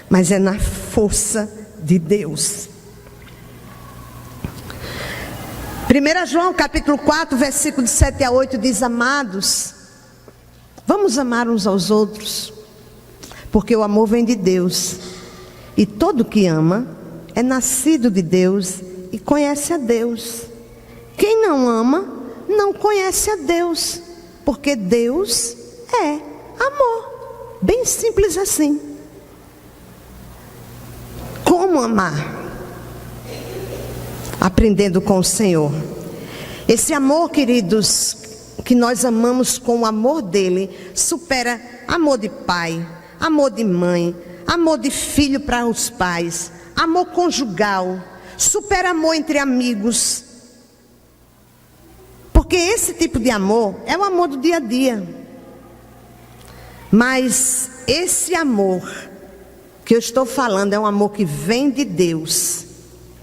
mas é na força de Deus. 1 João capítulo 4, versículo de 7 a 8 diz: amados, vamos amar uns aos outros, porque o amor vem de Deus, e todo que ama é nascido de Deus e conhece a Deus. Quem não ama não conhece a Deus, porque Deus é amor. Bem simples assim. Como amar? Aprendendo com o Senhor. Esse amor, queridos, que nós amamos com o amor dele, supera amor de pai, amor de mãe, amor de filho para os pais, amor conjugal, supera amor entre amigos. Porque esse tipo de amor é o amor do dia a dia. Mas esse amor que eu estou falando é um amor que vem de Deus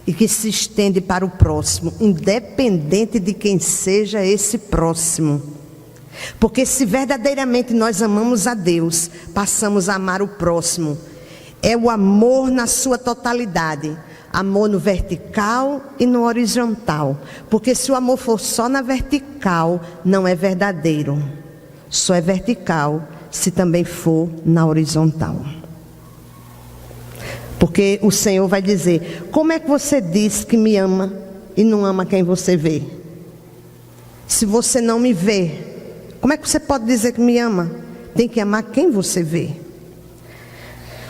e que se estende para o próximo, independente de quem seja esse próximo. Porque se verdadeiramente nós amamos a Deus, passamos a amar o próximo. É o amor na sua totalidade, amor no vertical e no horizontal. Porque se o amor for só na vertical, não é verdadeiro. Só é vertical se também for na horizontal. Porque o Senhor vai dizer: como é que você diz que me ama e não ama quem você vê? Se você não me vê, como é que você pode dizer que me ama? Tem que amar quem você vê.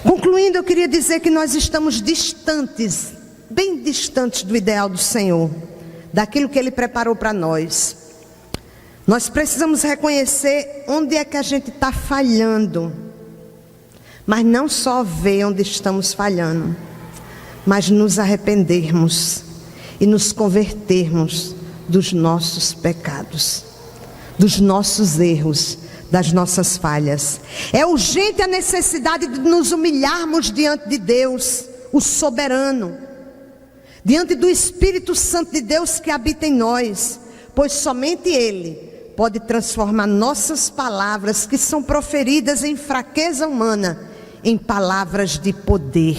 Concluindo, eu queria dizer que nós estamos distantes, bem distantes do ideal do Senhor, daquilo que Ele preparou para nós. Nós precisamos reconhecer onde é que a gente está falhando. Mas não só ver onde estamos falhando, mas nos arrependermos e nos convertermos dos nossos pecados, dos nossos erros, das nossas falhas. É urgente a necessidade de nos humilharmos diante de Deus, o soberano, diante do Espírito Santo de Deus que habita em nós, pois somente Ele pode transformar nossas palavras, que são proferidas em fraqueza humana, em palavras de poder.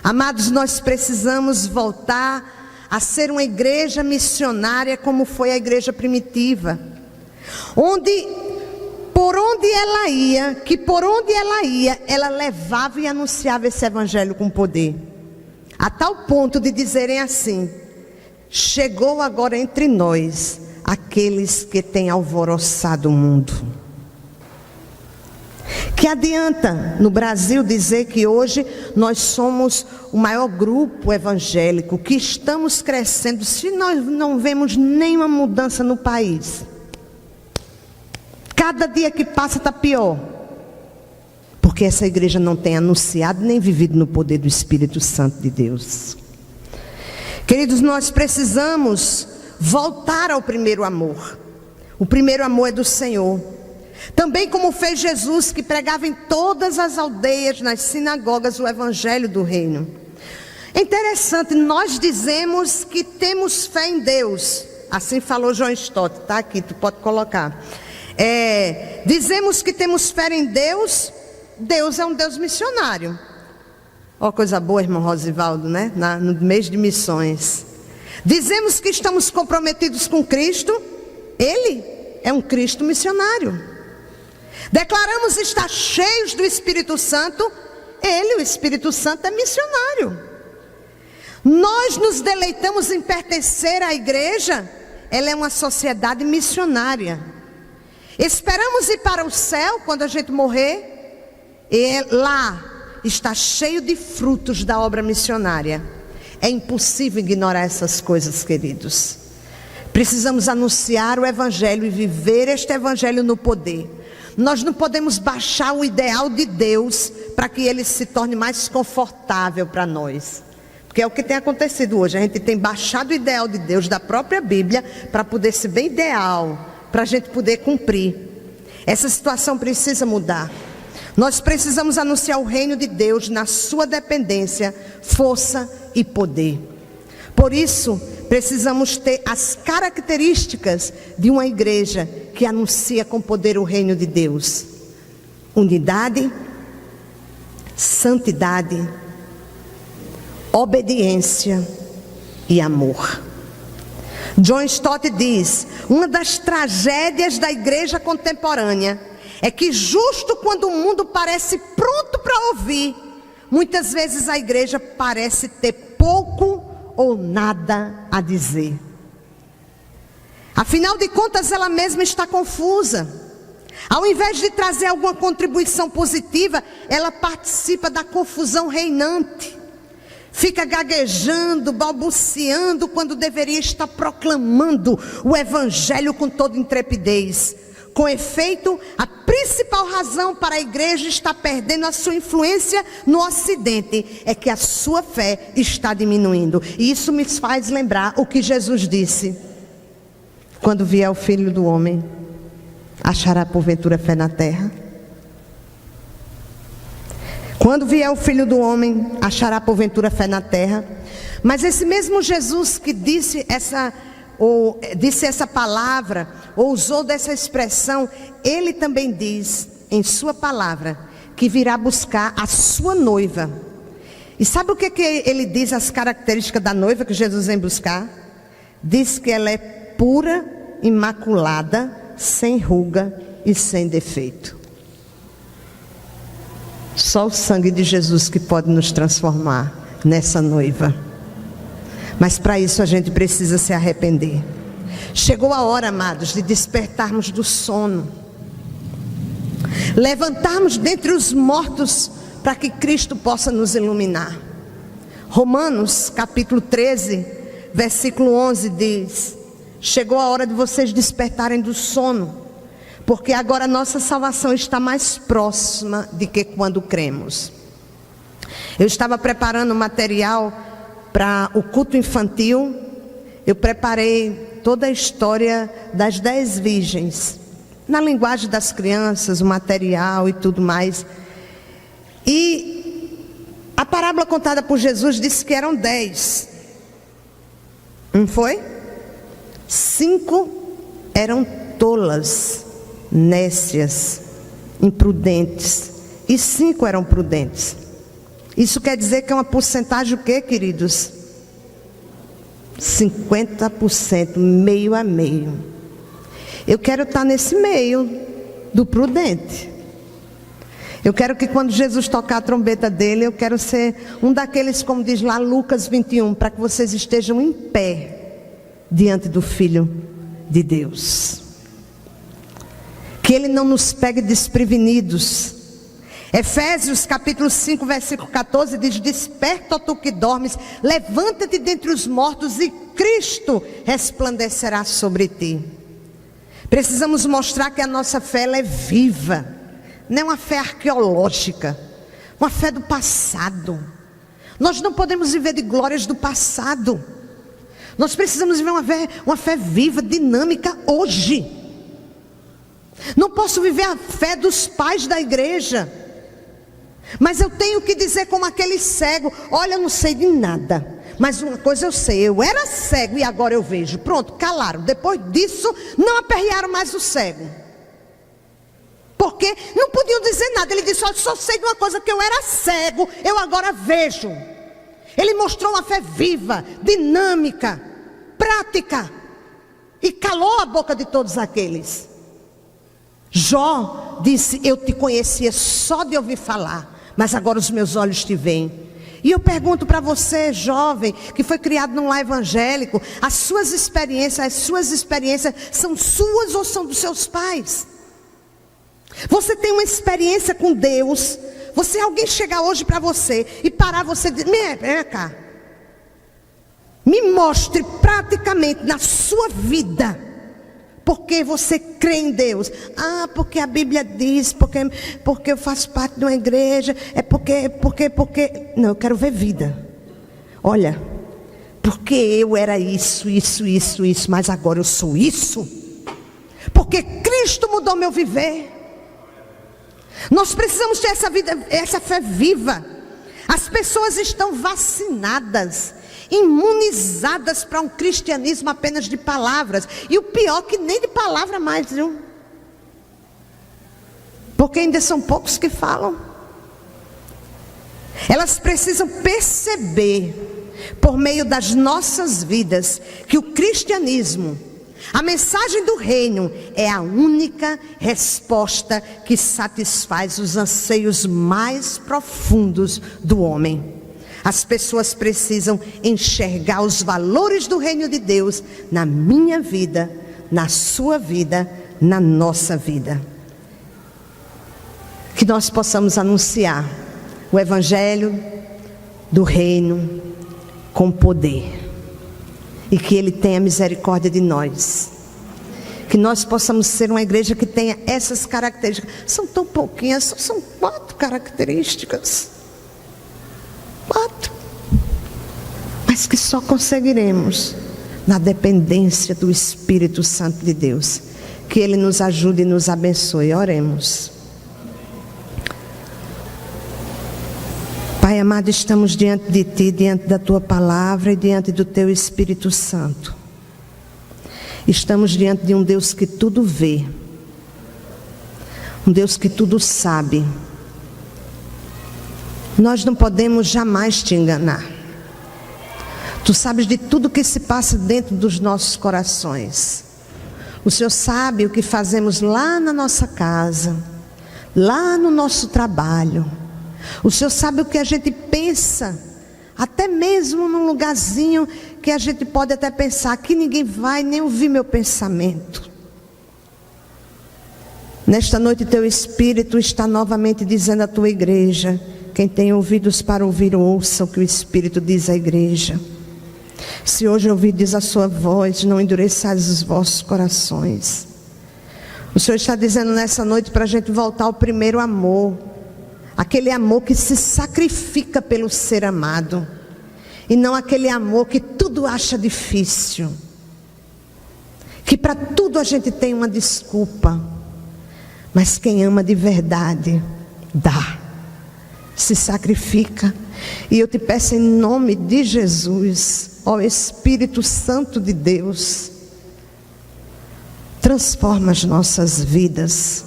Amados, nós precisamos voltar a ser uma igreja missionária como foi a igreja primitiva, onde por onde ela ia, ela levava e anunciava esse evangelho com poder, a tal ponto de dizerem assim: chegou agora entre nós aqueles que têm alvoroçado o mundo. Que adianta no Brasil dizer que hoje nós somos o maior grupo evangélico, que estamos crescendo, se nós não vemos nenhuma mudança no país? Cada dia que passa está pior. Porque essa igreja não tem anunciado nem vivido no poder do Espírito Santo de Deus. Queridos, nós precisamos voltar ao primeiro amor. O primeiro amor é do Senhor. Também como fez Jesus, que pregava em todas as aldeias, nas sinagogas, o evangelho do reino. É interessante, nós dizemos que temos fé em Deus. Assim falou John Stott, está aqui, tu pode colocar. Dizemos que temos fé em Deus. Deus é um Deus missionário. Ó, coisa boa, irmão Rosivaldo, né? No mês de missões. Dizemos que estamos comprometidos com Cristo. Ele é um Cristo missionário. Declaramos estar cheios do Espírito Santo. Ele, o Espírito Santo, é missionário. Nós nos deleitamos em pertencer à igreja. Ela é uma sociedade missionária. Esperamos ir para o céu quando a gente morrer. E lá está cheio de frutos da obra missionária. É impossível ignorar essas coisas, queridos. Precisamos anunciar o evangelho e viver este evangelho no poder. Nós não podemos baixar o ideal de Deus para que ele se torne mais confortável para nós. Porque é o que tem acontecido hoje. A gente tem baixado o ideal de Deus da própria Bíblia para poder ser bem ideal, para a gente poder cumprir. Essa situação precisa mudar. Nós precisamos anunciar o reino de Deus na sua dependência, força e poder. Por isso, precisamos ter as características de uma igreja que anuncia com poder o reino de Deus: unidade, santidade, obediência e amor. John Stott diz: uma das tragédias da igreja contemporânea é que justo quando o mundo parece pronto para ouvir, muitas vezes a igreja parece ter pouco ou nada a dizer. Afinal de contas, ela mesma está confusa. Ao invés de trazer alguma contribuição positiva, ela participa da confusão reinante. Fica gaguejando, balbuciando, quando deveria estar proclamando o evangelho com toda intrepidez. Com efeito, a principal razão para a igreja estar perdendo a sua influência no Ocidente é que a sua fé está diminuindo. E isso me faz lembrar o que Jesus disse: quando vier o Filho do Homem, achará porventura fé na terra? Quando vier o Filho do Homem, achará porventura fé na terra? Mas esse mesmo Jesus que disse essa palavra, ou usou dessa expressão, ele também diz em sua palavra que virá buscar a sua noiva. E sabe o que ele diz, as características da noiva que Jesus vem buscar? Diz que ela é pura, imaculada, sem ruga e sem defeito. Só o sangue de Jesus que pode nos transformar nessa noiva. Mas para isso a gente precisa se arrepender. Chegou a hora, amados, de despertarmos do sono, levantarmos dentre os mortos para que Cristo possa nos iluminar. Romanos capítulo 13, versículo 11 diz: chegou a hora de vocês despertarem do sono, porque agora nossa salvação está mais próxima de que quando cremos. Eu estava preparando material para o culto infantil. Eu preparei toda a história das 10 virgens, na linguagem das crianças, o material e tudo mais. E a parábola contada por Jesus disse que eram 10. Não foi? 5 eram tolas, nécias, imprudentes, e 5 eram prudentes. Isso quer dizer que é uma porcentagem o quê, queridos? 50%, meio a meio. Eu quero estar nesse meio do prudente. Eu quero que quando Jesus tocar a trombeta dele, eu quero ser um daqueles, como diz lá Lucas 21, para que vocês estejam em pé diante do Filho de Deus. Que ele não nos pegue desprevenidos, Efésios capítulo 5, versículo 14 diz: desperta, ó tu que dormes, levanta-te dentre os mortos e Cristo resplandecerá sobre ti. Precisamos mostrar que a nossa fé ela é viva, não é uma fé arqueológica, uma fé do passado. Nós não podemos viver de glórias do passado. Nós precisamos viver uma fé viva, dinâmica hoje. Não posso viver a fé dos pais da igreja, mas eu tenho que dizer como aquele cego: olha, eu não sei de nada, mas uma coisa eu sei, eu era cego e agora eu vejo. Pronto, calaram. Depois disso, não aperrearam mais o cego, porque não podiam dizer nada. Ele disse: olha, só sei de uma coisa, que eu era cego, eu agora vejo. Ele mostrou uma fé viva, dinâmica, prática, e calou a boca de todos aqueles. Jó disse: eu te conhecia só de ouvir falar, mas agora os meus olhos te veem. E eu pergunto para você, jovem, que foi criado num lar evangélico, as suas experiências são suas ou são dos seus pais? Você tem uma experiência com Deus? Alguém chegar hoje para você e parar você e dizer: vem cá, me mostre praticamente na sua vida porque você crê em Deus. Ah, porque a Bíblia diz, porque eu faço parte de uma igreja, é porque. Não, eu quero ver vida. Olha, porque eu era isso, mas agora eu sou isso. Porque Cristo mudou meu viver. Nós precisamos ter essa fé viva. As pessoas estão vacinadas, imunizadas para um cristianismo apenas de palavras. E o pior, que nem de palavra mais, viu? Porque ainda são poucos que falam. Elas precisam perceber, por meio das nossas vidas, que o cristianismo, a mensagem do reino, é a única resposta que satisfaz os anseios mais profundos do homem. As pessoas precisam enxergar os valores do reino de Deus na minha vida, na sua vida, na nossa vida. Que nós possamos anunciar o evangelho do reino com poder. E que Ele tenha misericórdia de nós. Que nós possamos ser uma igreja que tenha essas características. São tão pouquinhas, são 4 características. 4. Mas que só conseguiremos na dependência do Espírito Santo de Deus. Que Ele nos ajude e nos abençoe. Oremos. Pai amado, estamos diante de Ti, diante da Tua palavra e diante do Teu Espírito Santo. Estamos diante de um Deus que tudo vê, um Deus que tudo sabe. Nós não podemos jamais Te enganar. Tu sabes de tudo que se passa dentro dos nossos corações. O Senhor sabe o que fazemos lá na nossa casa, lá no nosso trabalho. O Senhor sabe o que a gente pensa, até mesmo num lugarzinho que a gente pode até pensar que ninguém vai nem ouvir meu pensamento. Nesta noite Teu Espírito está novamente dizendo à Tua igreja: quem tem ouvidos para ouvir, ouça o que o Espírito diz à igreja. Se hoje ouvirdes a sua voz, não endureçais os vossos corações. O Senhor está dizendo nessa noite para a gente voltar ao primeiro amor. Aquele amor que se sacrifica pelo ser amado. E não aquele amor que tudo acha difícil. Que para tudo a gente tem uma desculpa. Mas quem ama de verdade, dá. Se sacrifica. E eu te peço em nome de Jesus, ó Espírito Santo de Deus, transforma as nossas vidas,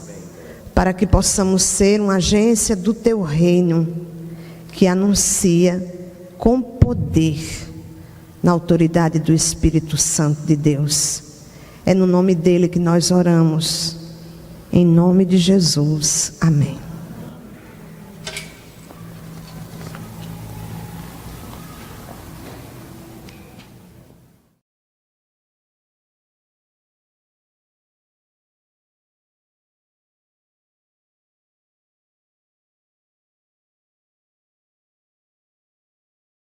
para que possamos ser uma agência do Teu reino, que anuncia com poder, na autoridade do Espírito Santo de Deus. É no nome dEle que nós oramos, em nome de Jesus, amém.